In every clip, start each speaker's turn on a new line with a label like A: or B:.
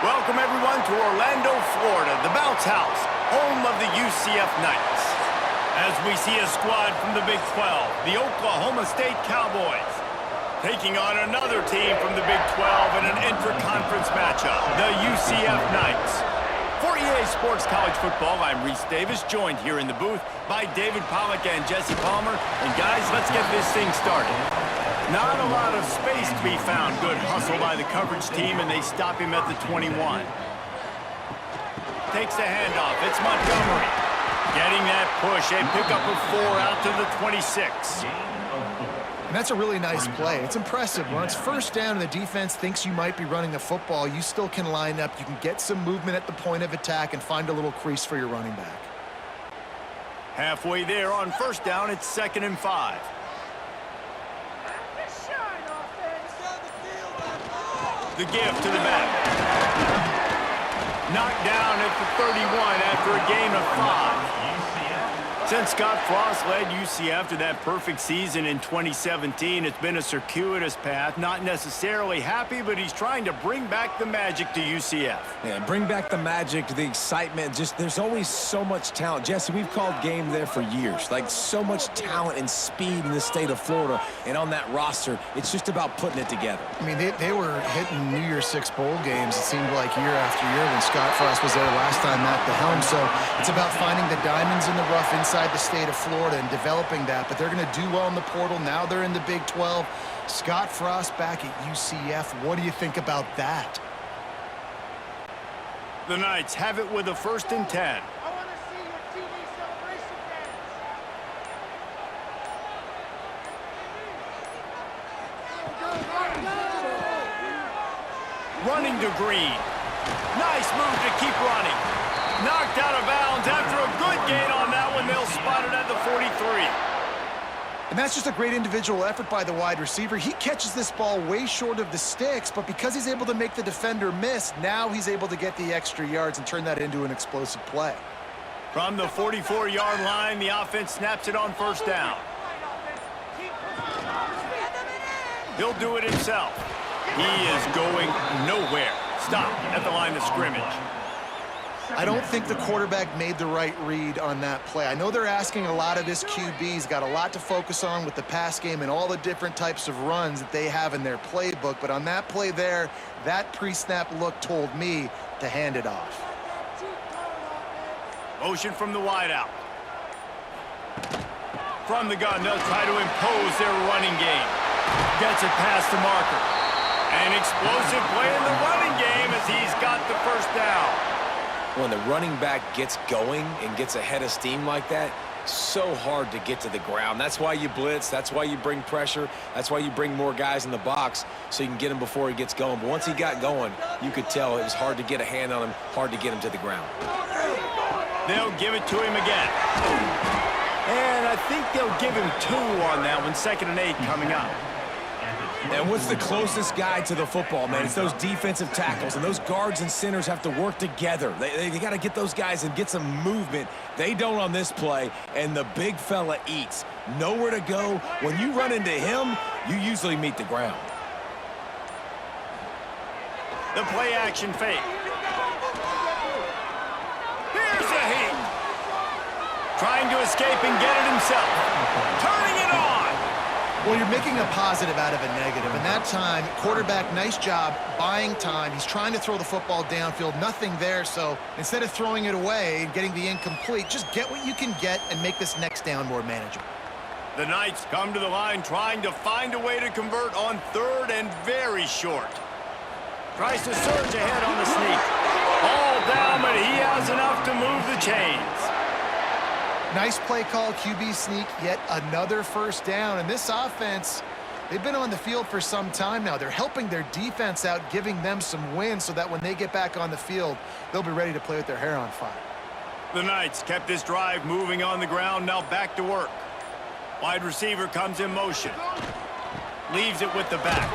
A: Welcome, everyone, to Orlando, Florida, the bounce house, home of the UCF Knights. As we see a squad from the Big 12, the Oklahoma State Cowboys, taking on another team from the Big 12 in an intra-conference matchup, the UCF Knights. For EA Sports College Football, I'm Reese Davis, joined here in the booth by David Pollack and Jesse Palmer. And guys, let's get this thing started. Not a lot of space to be found. Good hustle by the coverage team, and they stop him at the 21. Takes the handoff. It's Montgomery. Getting that push. A pickup of 4 out to the 26.
B: And that's a really nice play. It's impressive. When it's first down and the defense thinks you might be running the football, you still can line up. You can get some movement at the point of attack and find a little crease for your running back.
A: Halfway there on first down, it's 2nd and 5. The give to the back. Knocked down at the 31 after a gain of 5. Since Scott Frost led UCF to that perfect season in 2017, it's been a circuitous path. Not necessarily happy, but he's trying to bring back the magic to UCF.
C: Yeah, bring back the magic, the excitement. Just there's always so much talent. Jesse, we've called game there for years. Like, so much talent and speed in the state of Florida. And on that roster, it's just about putting it together.
B: I mean, they were hitting New Year's Six bowl games, it seemed like, year after year when Scott Frost was there last time at the helm. So it's about finding the diamonds in the rough inside the state of Florida and developing that, but they're going to do well in the portal. Now they're in the Big 12. Scott Frost back at UCF. What do you think about that?
A: The Knights have it with a 1st and 10.
D: I want to see your TV celebration dance.
A: Running to Green. Nice move to keep running. Knocked out of bounds after a good gain on that one. They'll spot it at the 43.
B: And that's just a great individual effort by the wide receiver. He catches this ball way short of the sticks, but because he's able to make the defender miss, now he's able to get the extra yards and turn that into an explosive play.
A: From the 44-yard line, the offense snaps it on first down. He'll do it himself. He is going nowhere. Stop at the line of scrimmage.
B: I don't think the quarterback made the right read on that play. I know they're asking a lot of this QB. He's got a lot to focus on with the pass game and all the different types of runs that they have in their playbook. But on that play there, that pre-snap look told me to hand it off.
A: Motion from the wideout. From the gun, they'll try to impose their running game. Gets it past the marker. An explosive play in the running game as he's got the first down.
C: When the running back gets going and gets ahead of steam like that, so hard to get to the ground. That's why you blitz. That's why you bring pressure. That's why you bring more guys in the box so you can get him before he gets going. But once he got going, you could tell it was hard to get a hand on him, hard to get him to the ground.
A: They'll give it to him again. And I think they'll give him 2 on that one. 2nd and 8 coming up.
C: And what's the closest guy to the football, man? It's those defensive tackles, and those guards and centers have to work together. They got to get those guys and get some movement. They don't on this play, and the big fella eats. Nowhere to go. When you run into him, you usually meet the ground.
A: The play action fake. Here's a hit. Trying to escape and get it himself. Turning it on.
B: Well, you're making a positive out of a negative. And that time, quarterback, nice job buying time. He's trying to throw the football downfield. Nothing there. So instead of throwing it away and getting the incomplete, just get what you can get and make this next down more manageable.
A: The Knights come to the line trying to find a way to convert on 3rd and very short. Tries to surge ahead on the sneak. All down, but he has enough to move the chains.
B: Nice play call, QB sneak, yet another first down. And this offense, they've been on the field for some time now. They're helping their defense out, giving them some wins so that when they get back on the field, they'll be ready to play with their hair on fire.
A: The Knights kept this drive moving on the ground, now back to work. Wide receiver comes in motion. Leaves it with the back.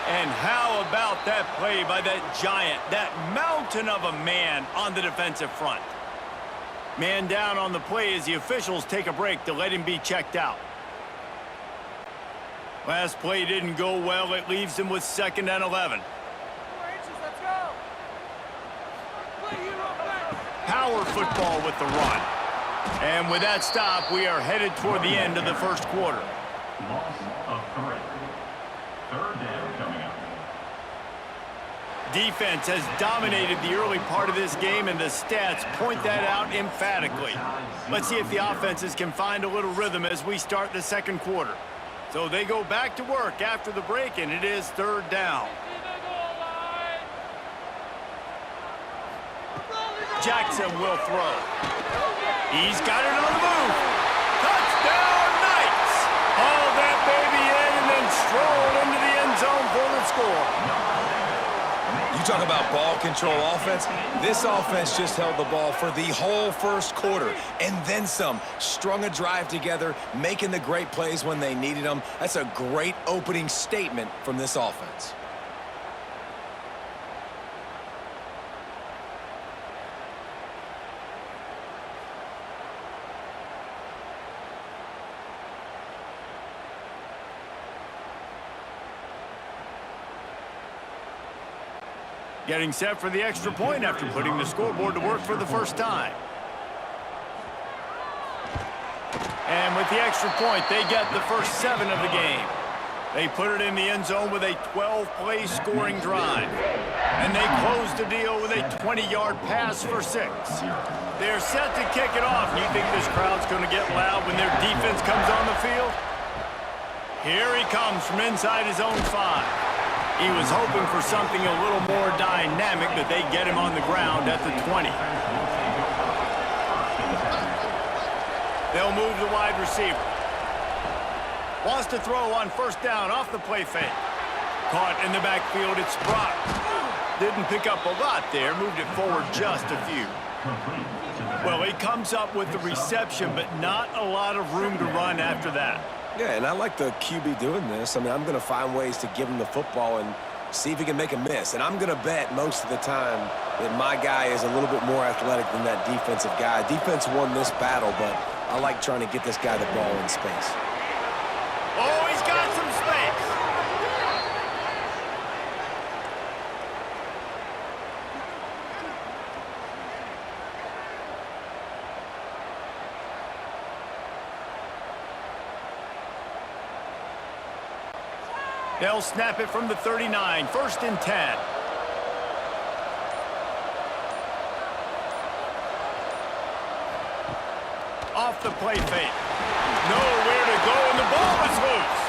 A: And how about that play by that giant, that mountain of a man on the defensive front? Man down on the play as the officials take a break to let him be checked out. Last play didn't go well. It leaves him with 2nd and 11.
D: 4 inches, let's go.
A: power football with the run. And with that stop, we are headed toward the end of the first quarter.
E: Loss of 3. Third down coming up.
A: Defense has dominated the early part of this game, and the stats point that out emphatically. Let's see if the offenses can find a little rhythm as we start the second quarter. So they go back to work after the break, and it is third down. Jackson will throw. He's got it on the move. Touchdown, Knights! Haul that baby in and then stroll into the end zone for the score.
C: You talk about ball control offense. This offense just held the ball for the whole first quarter and then some. Strung a drive together, making the great plays when they needed them. That's a great opening statement from this offense.
A: Getting set for the extra point after putting the scoreboard to work for the first time. And with the extra point, they get the first 7 of the game. They put it in the end zone with a 12-play scoring drive. And they close the deal with a 20-yard pass for 6. They're set to kick it off. You think this crowd's going to get loud when their defense comes on the field? Here he comes from inside his own 5. He was hoping for something a little more dynamic, but they get him on the ground at the 20. They'll move the wide receiver. Wants to throw on first down off the play fake. Caught in the backfield, it's Brock. Didn't pick up a lot there, moved it forward just a few. Well, he comes up with the reception, but not a lot of room to run after that.
C: Yeah, and I like the QB doing this. I mean, I'm going to find ways to give him the football and see if he can make a miss. And I'm going to bet most of the time that my guy is a little bit more athletic than that defensive guy. Defense won this battle, but I like trying to get this guy the ball in space.
A: Oh, he's got some space. They'll snap it from the 39, 1st and 10. Off the play fake. Nowhere to go, and the ball is loose.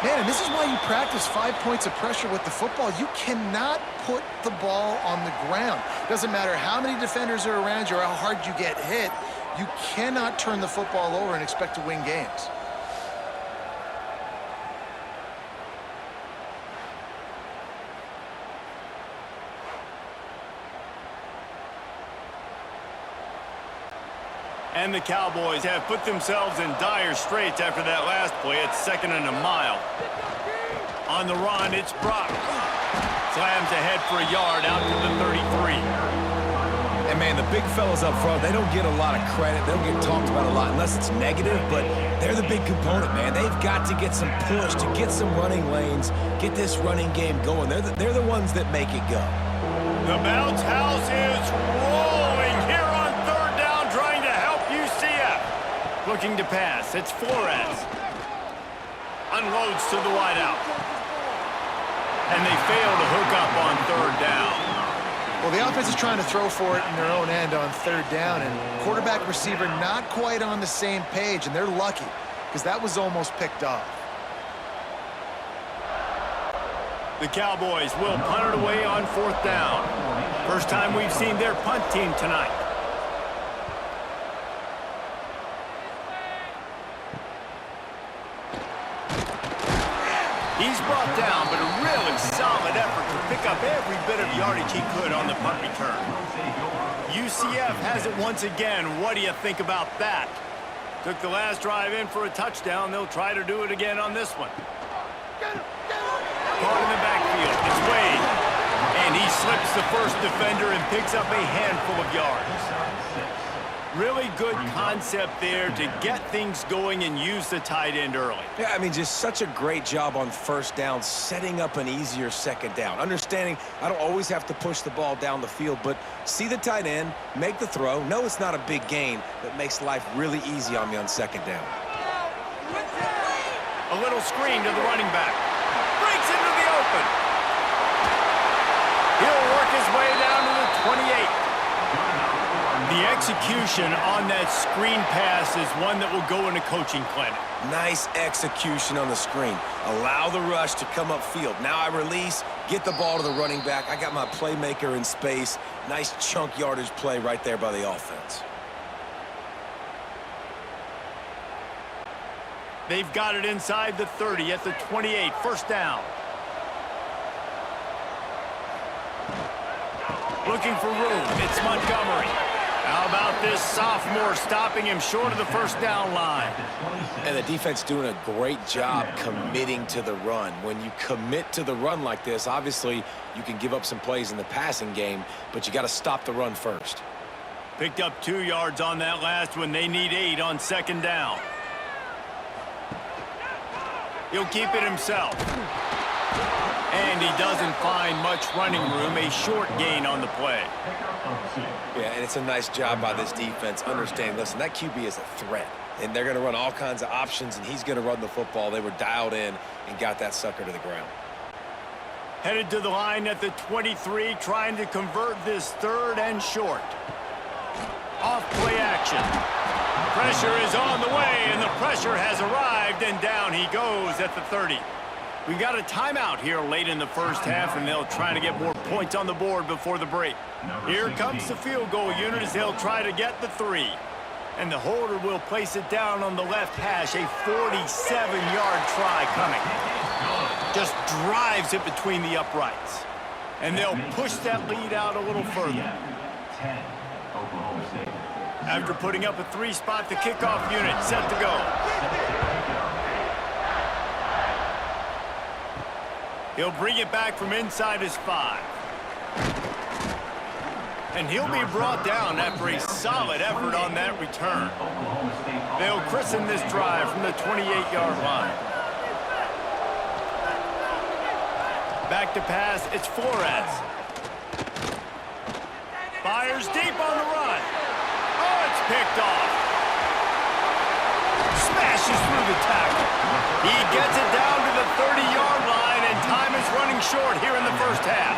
B: Man, and this is why you practice 5 points of pressure with the football. You cannot put the ball on the ground. Doesn't matter how many defenders are around you or how hard you get hit. You cannot turn the football over and expect to win games.
A: And the Cowboys have put themselves in dire straits after that last play. It's 2nd and a mile. On the run, it's Brock. Slams ahead for a yard out to the 33.
C: And, man, the big fellas up front, they don't get a lot of credit. They don't get talked about a lot unless it's negative, but they're the big component, man. They've got to get some push, to get some running lanes, get this running game going. They're the ones that make it go.
A: The bounce house is rolling here on 3rd down, trying to help UCF. Looking to pass. It's Flores. Unloads to the wideout. And they fail to hook up on 3rd down.
B: Well, the offense is trying to throw for it in their own end on 3rd down, and quarterback receiver not quite on the same page, and they're lucky because that was almost picked off.
A: The Cowboys will punt it away on 4th down. First time we've seen their punt team tonight. He's brought down, but a really solid effort to pick up every bit of yardage he could on the punt return. UCF has it once again. What do you think about that? Took the last drive in for a touchdown. They'll try to do it again on this one. Caught in the backfield. It's Wade. And he slips the first defender and picks up a handful of yards. Really good concept there to get things going and use the tight end early.
C: Yeah, I mean, just such a great job on first down, setting up an easier second down. Understanding I don't always have to push the ball down the field, but see the tight end, make the throw. No, it's not a big gain, but makes life really easy on me on second down.
A: A little screen to the running back. Breaks into the open. He'll work his way down to the 28. The execution on that screen pass is one that will go in a coaching clinic.
C: Nice execution on the screen. Allow the rush to come upfield. Now I release, get the ball to the running back. I got my playmaker in space. Nice chunk yardage play right there by the offense.
A: They've got it inside the 30 at the 28. First down. Looking for room. It's Montgomery. How about this sophomore stopping him short of the first down line?
C: And the defense doing a great job committing to the run. When you commit to the run like this, obviously you can give up some plays in the passing game, but you got to stop the run first.
A: Picked up 2 yards on that last one. They need 8 on second down. He'll keep it himself. And he doesn't find much running room. A short gain on the play.
C: Yeah, and it's a nice job by this defense. Understand, listen, that QB is a threat. And they're going to run all kinds of options, and he's going to run the football. They were dialed in and got that sucker to the ground.
A: Headed to the line at the 23, trying to convert this third and short. Off play action. Pressure is on the way, and the pressure has arrived, and down he goes at the 30. We got a timeout here late in the first half, and they'll try to get more points on the board before the break. Here comes the field goal unit as they'll try to get the 3. And the holder will place it down on the left hash, a 47-yard try coming. Just drives it between the uprights. And they'll push that lead out a little further. After putting up a 3-spot, the kickoff unit set to go. He'll bring it back from inside his 5. And he'll be brought down after a solid effort on that return. They'll christen this drive from the 28-yard line. Back to pass, it's Flores. Fires deep on the run. Oh, it's picked off. Smashes through the tackle. He gets it down to the 30-yard line, and time is running short here in the first half.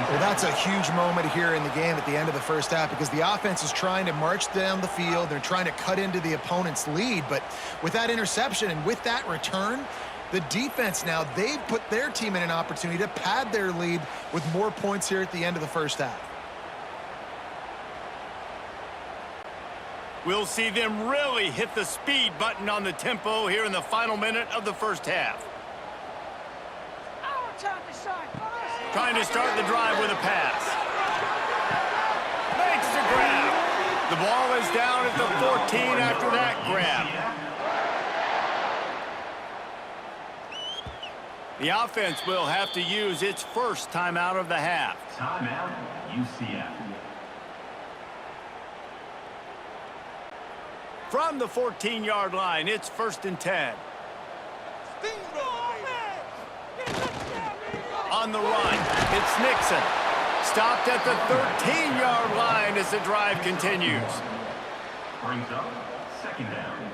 B: Well, that's a huge moment here in the game at the end of the first half because the offense is trying to march down the field. They're trying to cut into the opponent's lead, but with that interception and with that return, the defense now, they've put their team in an opportunity to pad their lead with more points here at the end of the first half.
A: We'll see them really hit the speed button on the tempo here in the final minute of the first half. Trying to start the drive with a pass. Makes the grab. The ball is down at the 14 after that grab. The offense will have to use its first timeout of the half.
E: Timeout, UCF.
A: From the 14-yard line, it's 1st and 10. On the run, it's Nixon. Stopped at the 13-yard line as the drive continues.
E: Brings up second down.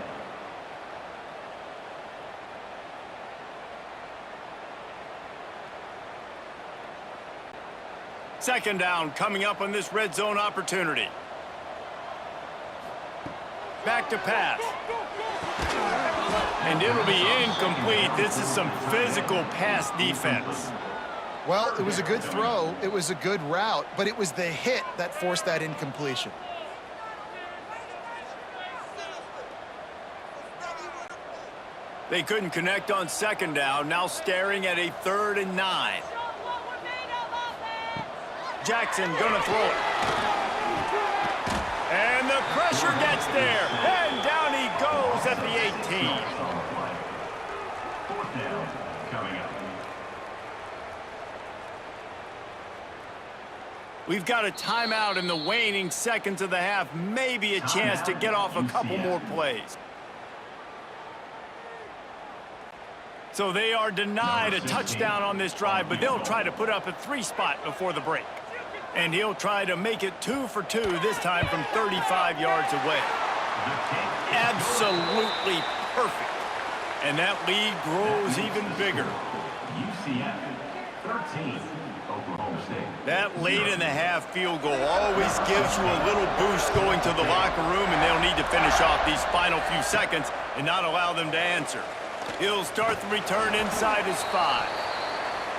A: Second down coming up on this red zone opportunity. Back to pass. And it'll be incomplete. This is some physical pass defense.
B: Well, it was a good throw. It was a good route, but it was the hit that forced that incompletion.
A: They couldn't connect on second down. Now staring at a 3rd and 9. Jackson gonna throw it. And the pressure gets there. And down he goes at the 18.
E: Fourth down coming up.
A: We've got a timeout in the waning seconds of the half. Maybe a chance to get off a couple more plays. So they are denied a touchdown on this drive, but they'll try to put up a 3-spot before the break. And he'll try to make it 2 for 2, this time from 35 yards away. Absolutely perfect. And that lead grows even bigger.
E: UCF 13, Oklahoma State.
A: That late in the half field goal always gives you a little boost going to the locker room, and they'll need to finish off these final few seconds and not allow them to answer. He'll start the return inside his 5.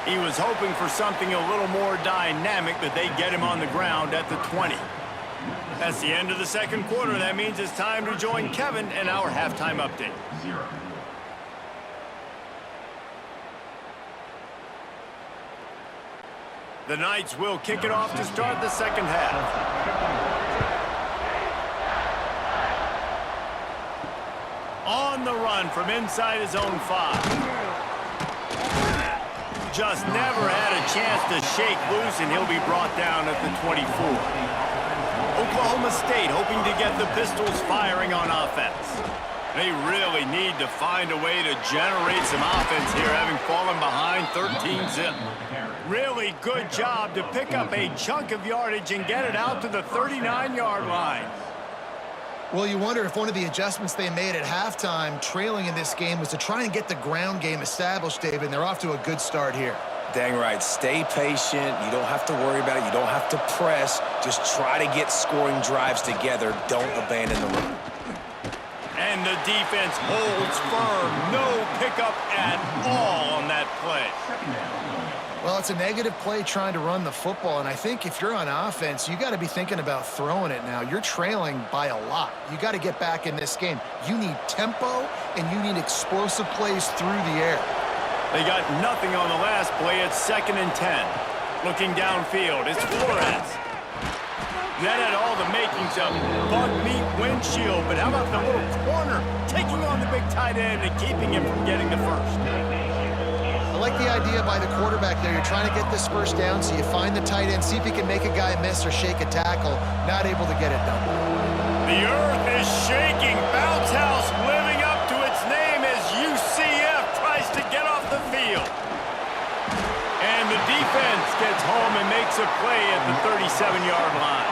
A: He was hoping for something a little more dynamic, but they get him on the ground at the 20. That's the end of the second quarter. That means it's time to join Kevin and our halftime update.
E: 0.
A: The Knights will kick it off to start the second half. On the run from inside his own 5. Just never had a chance to shake loose, and he'll be brought down at the 24. Oklahoma State hoping to get the Pistols firing on offense. They really need to find a way to generate some offense here, having fallen behind 13-zip. Really good job to pick up a chunk of yardage and get it out to the 39-yard line.
B: Well, you wonder if one of the adjustments they made at halftime, trailing in this game, was to try and get the ground game established, David, and they're off to a good start here.
C: Dang right. Stay patient. You don't have to worry about it. You don't have to press. Just try to get scoring drives together. Don't abandon the run.
A: And the defense holds firm. No pickup at all on that play.
B: Well, it's a negative play trying to run the football, and I think if you're on offense, you got to be thinking about throwing it now. You're trailing by a lot. You got to get back in this game. You need tempo, and you need explosive plays through the air.
A: They got nothing on the last play. It's 2nd and 10. Looking downfield, it's Flores. That had all the makings of bug meat windshield, but how about the little corner taking on the big tight end and keeping him from getting the first?
B: I like the idea by the quarterback there. You're trying to get this first down, so you find the tight end, see if he can make a guy miss or shake a tackle. Not able to get it done.
A: The earth is shaking. Bounce House living up to its name as UCF tries to get off the field. And the defense gets home and makes a play at the 37-yard line.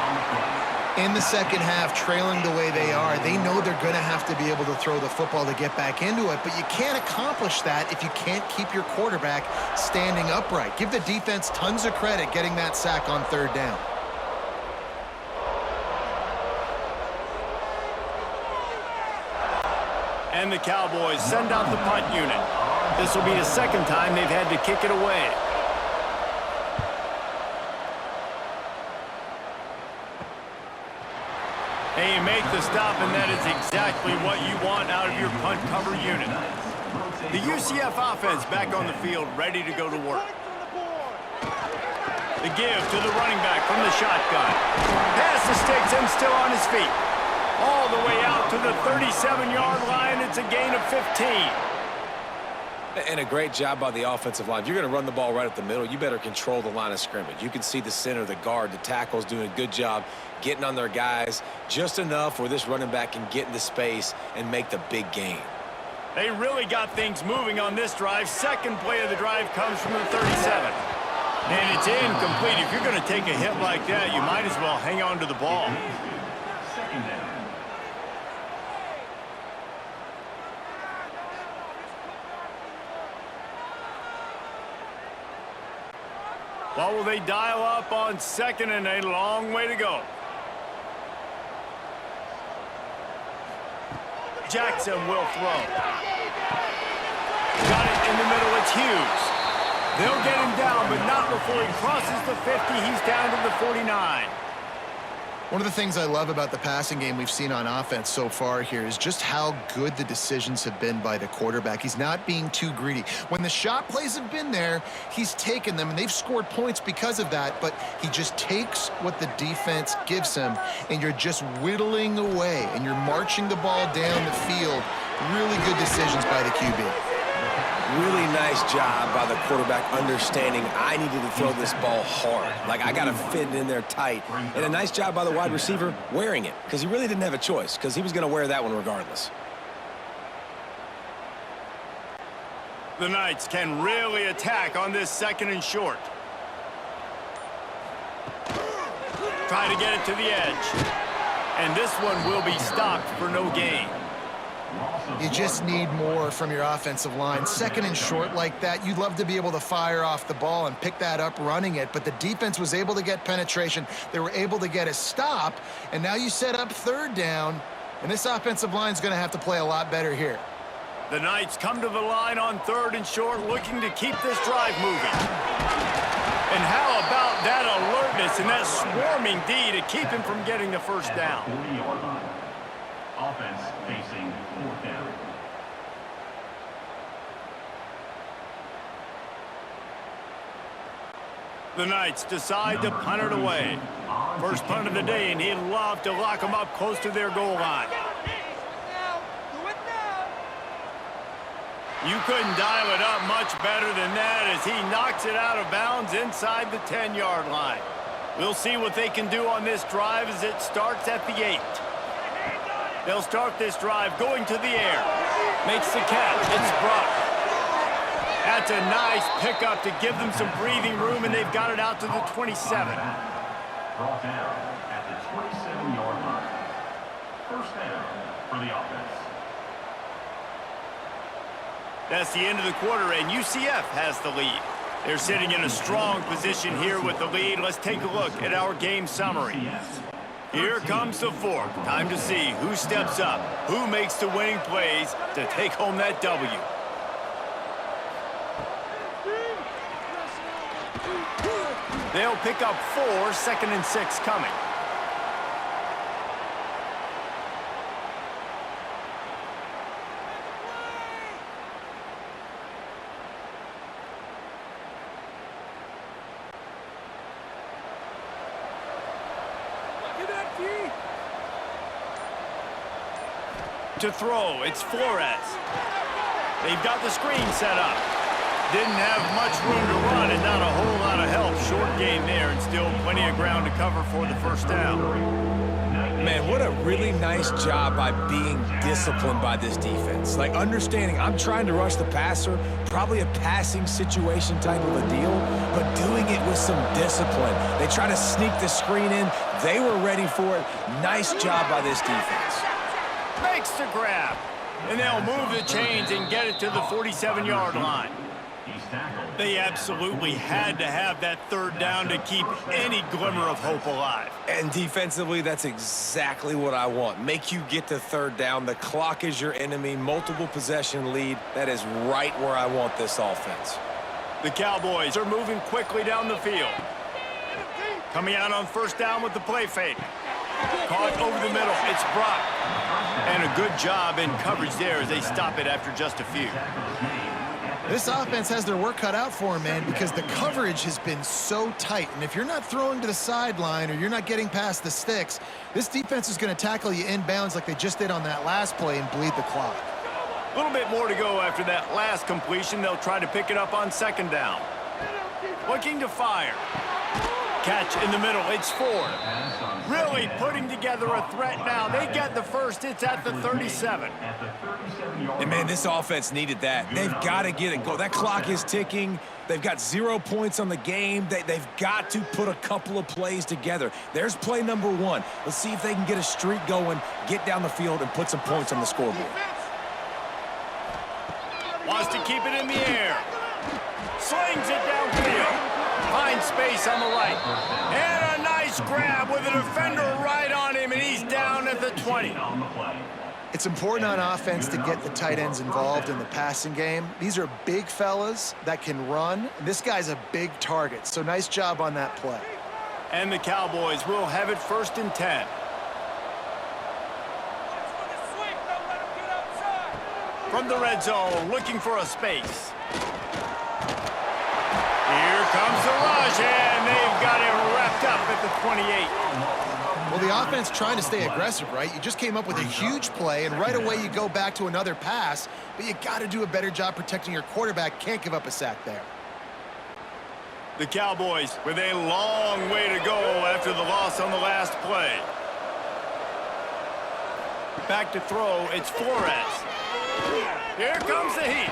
B: In the second half, trailing the way they are, they know they're going to have to be able to throw the football to get back into it, but you can't accomplish that if you can't keep your quarterback standing upright. Give the defense tons of credit getting that sack on 3rd down.
A: And the Cowboys send out the punt unit. This will be the second time they've had to kick it away. They make the stop, and that is exactly what you want out of your punt cover unit. The UCF offense back on the field, ready to go to work. The give to the running back from the shotgun. Pass to Sticks and still on his feet. All the way out to the 37-yard line. It's a gain of 15.
C: And a great job by the offensive line. If you're going to run the ball right up the middle, you better control the line of scrimmage. You can see the center, the guard, the tackles doing a good job getting on their guys just enough where this running back can get into space and make the big gain.
A: They really got things moving on this drive. Second play of the drive comes from the 37. And it's incomplete. If you're going to take a hit like that, you might as well hang on to the ball.
E: 2nd down.
A: What will they dial up on 2nd and a long way to go? Jackson will throw. Got it in the middle. It's Hughes. They'll get him down, but not before he crosses the 50. He's down to the 49.
B: One of the things I love about the passing game we've seen on offense so far here is just how good the decisions have been by the quarterback. He's not being too greedy. When the shot plays have been there, he's taken them, and they've scored points because of that, but he just takes what the defense gives him, and you're just whittling away, and you're marching the ball down the field. Really good decisions by the QB.
C: Really nice nice job by the quarterback understanding I needed to throw this ball hard. Like, I got to fit it in there tight. And a nice job by the wide receiver wearing it, because he really didn't have a choice, because he was going to wear that one regardless.
A: The Knights can really attack on this 2nd and short. Try to get it to the edge. And this one will be stopped for no gain.
B: You just need more from your offensive line. 2nd and short like that, you'd love to be able to fire off the ball and pick that up running it, but the defense was able to get penetration. They were able to get a stop, and now you set up 3rd down, and this offensive line is going to have to play a lot better here.
A: The Knights come to the line on 3rd and short, looking to keep this drive moving. And how about that alertness and that swarming D to keep him from getting the first down?
E: 40-yard line. Offense facing 4th down.
A: The Knights decide to punt it away. First punt of the day, and he'd love to lock them up close to their goal line. You couldn't dial it up much better than that as he knocks it out of bounds inside the 10-yard line. We'll see what they can do on this drive as it starts at the 8. They'll start this drive going to the air. Makes the catch. It's Brock. That's a nice pickup to give them some breathing room, and they've got it out to the 27.
E: Brought down at the 27-yard line. First down for the offense.
A: That's the end of the quarter, and UCF has the lead. They're sitting in a strong position here with the lead. Let's take a look at our game summary. Here comes the 4th. Time to see who steps up, who makes the winning plays to take home that W. They'll pick up 4, 2nd and 6 coming. To throw, it's Flores. They've got the screen set up. Didn't have much room to run and not a whole lot of help. Short gain there and still plenty of ground to cover for the first down.
C: Man, what a really nice job by being disciplined by this defense. Like, understanding I'm trying to rush the passer, probably a passing situation type of a deal, but doing it with some discipline. They try to sneak the screen in. They were ready for it. Nice job by this defense.
A: Makes the grab. And they'll move the chains and get it to the 47-yard line. They absolutely had to have that 3rd down to keep any glimmer of hope alive.
C: And defensively, that's exactly what I want. Make you get to 3rd down. The clock is your enemy. Multiple possession lead. That is right where I want this offense.
A: The Cowboys are moving quickly down the field. Coming out on 1st down with the play fake. Caught over the middle. It's Brock. And a good job in coverage there as they stop it after just a few.
B: This offense has their work cut out for them, man, because the coverage has been so tight. And if you're not throwing to the sideline or you're not getting past the sticks, this defense is going to tackle you inbounds like they just did on that last play and bleed the clock.
A: A little bit more to go after that last completion. They'll try to pick it up on 2nd down. Looking to fire. Catch in the middle. It's Ford. Really putting together a threat now. They get the first. It's at the 37.
C: And, man, this offense needed that. They've got to get it going. That clock is ticking. They've got 0 points on the game. They've got to put a couple of plays together. There's play number 1. Let's see if they can get a streak going, get down the field, and put some points on the scoreboard.
A: Wants to keep it in the air. Slings it downfield. Finds space on the right. And a nice grab with a defender right on him, and he's down at the 20.
B: It's important on offense to get the tight ends involved in the passing game. These are big fellas that can run. This guy's a big target, so nice job on that play.
A: And the Cowboys will have it 1st and 10. From the red zone, looking for a space. Here comes the rush, and they've got it wrapped up at the 28.
B: Well, the offense trying to stay aggressive, right? You just came up with a huge play, and right away you go back to another pass, but you got to do a better job protecting your quarterback. Can't give up a sack there.
A: The Cowboys with a long way to go after the loss on the last play. Back to throw, it's Flores. Here comes the heat.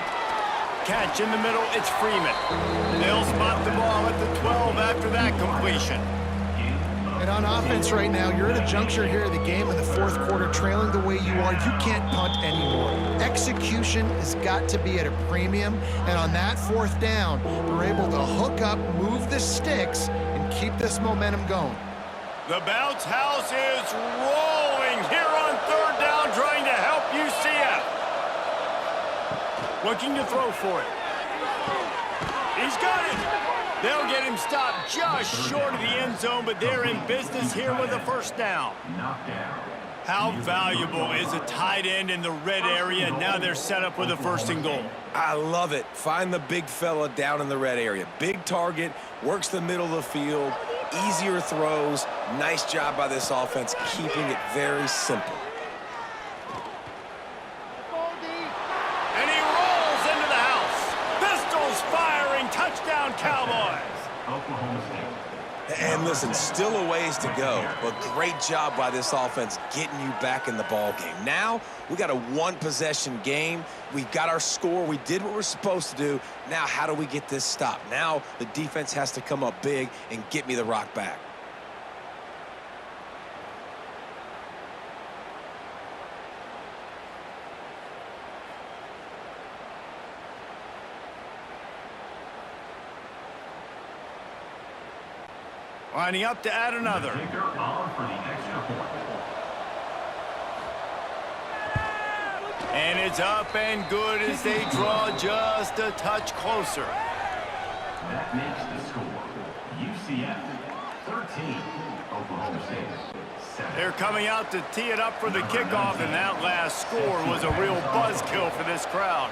A: Catch in the middle, it's Freeman. They'll spot the ball at the 12 after that completion.
B: And on offense right now, you're at a juncture here of the game in the fourth quarter, trailing the way you are. You can't punt anymore. Execution has got to be at a premium, and on that fourth down, we're able to hook up, move the sticks, and keep this momentum going.
A: The bounce house is rolling here on third down, trying to help UCF. Looking to throw for it. He's got it. They'll get him stopped just short of the end zone, but they're in business here with a first down. How valuable is a tight end in the red area? Now they're set up with a first and goal.
C: I love it. Find the big fella down in the red area. Big target, works the middle of the field, easier throws. Nice job by this offense, keeping it very simple.
A: And he rolls into the house. Pistols firing, touchdown Cowboys.
E: Oklahoma State.
C: And listen, still a ways to go, but great job by this offense getting you back in the ball game. Now, we got a one-possession game. We've got our score. We did what we're supposed to do. Now, how do we get this stopped? Now, the defense has to come up big and get me the rock back.
A: Lining up to add another.
E: Kicker on for the extra point.
A: And it's up and good as they draw just a touch closer.
E: That makes the score. UCF 13, Oklahoma State 7.
A: They're coming out to tee it up for the kickoff, and that last score was a real buzzkill for this crowd.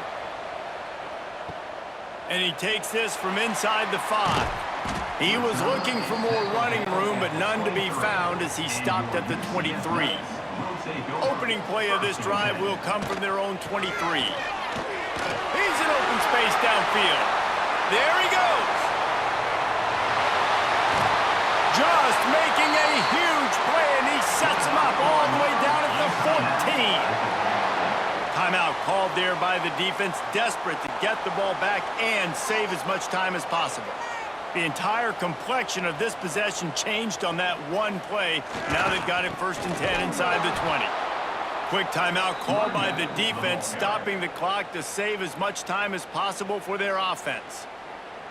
A: And he takes this from inside the 5. He was looking for more running room, but none to be found as he stopped at the 23. Opening play of this drive will come from their own 23. He's in open space downfield. There he goes. Just making a huge play, and he sets him up all the way down at the 14. Timeout called there by the defense, desperate to get the ball back and save as much time as possible. The entire complexion of this possession changed on that one play. Now they've got it first and 10 inside the 20. Quick timeout called by the defense, stopping the clock to save as much time as possible for their offense.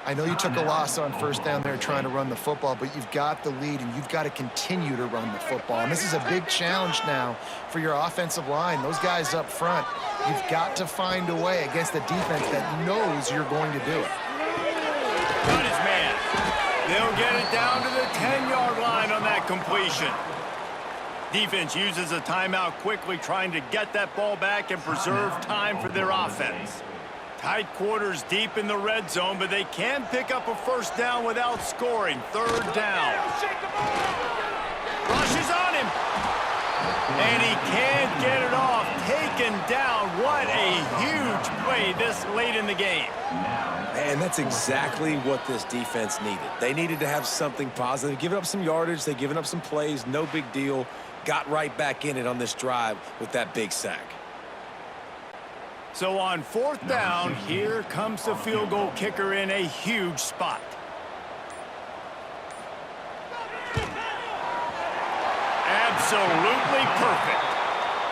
B: I know you took a loss on first down there trying to run the football, but you've got the lead, and you've got to continue to run the football. And this is a big challenge now for your offensive line. Those guys up front, you've got to find a way against a defense that knows you're going to do it.
A: Got his man. They'll get it down to the 10-yard line on that completion. Defense uses a timeout quickly, trying to get that ball back and preserve time for their offense. Tight quarters deep in the red zone, but they can pick up a first down without scoring. Third down. Rushes on him. And he can't get it off. Taken down. What a huge play this late in the game.
C: And that's exactly what this defense needed. They needed to have something positive. Giving up some yardage, they've given up some plays, no big deal. Got right back in it on this drive with that big sack.
A: So on fourth down, here comes the field goal kicker in a huge spot. Absolutely perfect.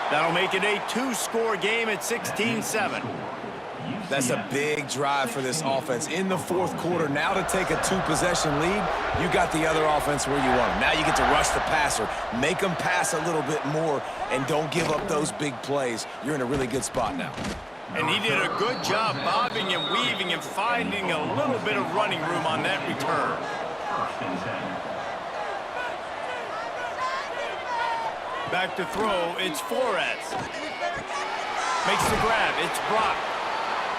A: That'll make it a two-score game at 16-7.
C: That's a big drive for this offense in the fourth quarter. Now to take a two-possession lead, you got the other offense where you want them. Now you get to rush the passer, make them pass a little bit more, and don't give up those big plays. You're in a really good spot now.
A: And he did a good job bobbing and weaving and finding a little bit of running room on that return. Back to throw, it's Flores. Makes the grab, it's Brock.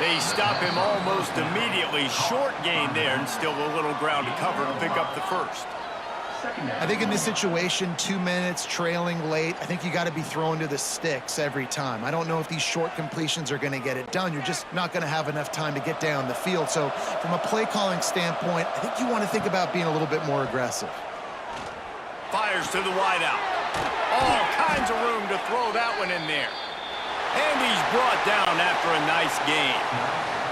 A: They stop him almost immediately. Short gain there, and still a little ground to cover to pick up the first.
E: Second down.
B: I think in this situation, 2 minutes, trailing late, I think you got to be throwing to the sticks every time. I don't know if these short completions are going to get it done. You're just not going to have enough time to get down the field. So from a play calling standpoint, I think you want to think about being a little bit more aggressive.
A: Fires to the wideout. All kinds of room to throw that one in there. And he's brought down after a nice gain.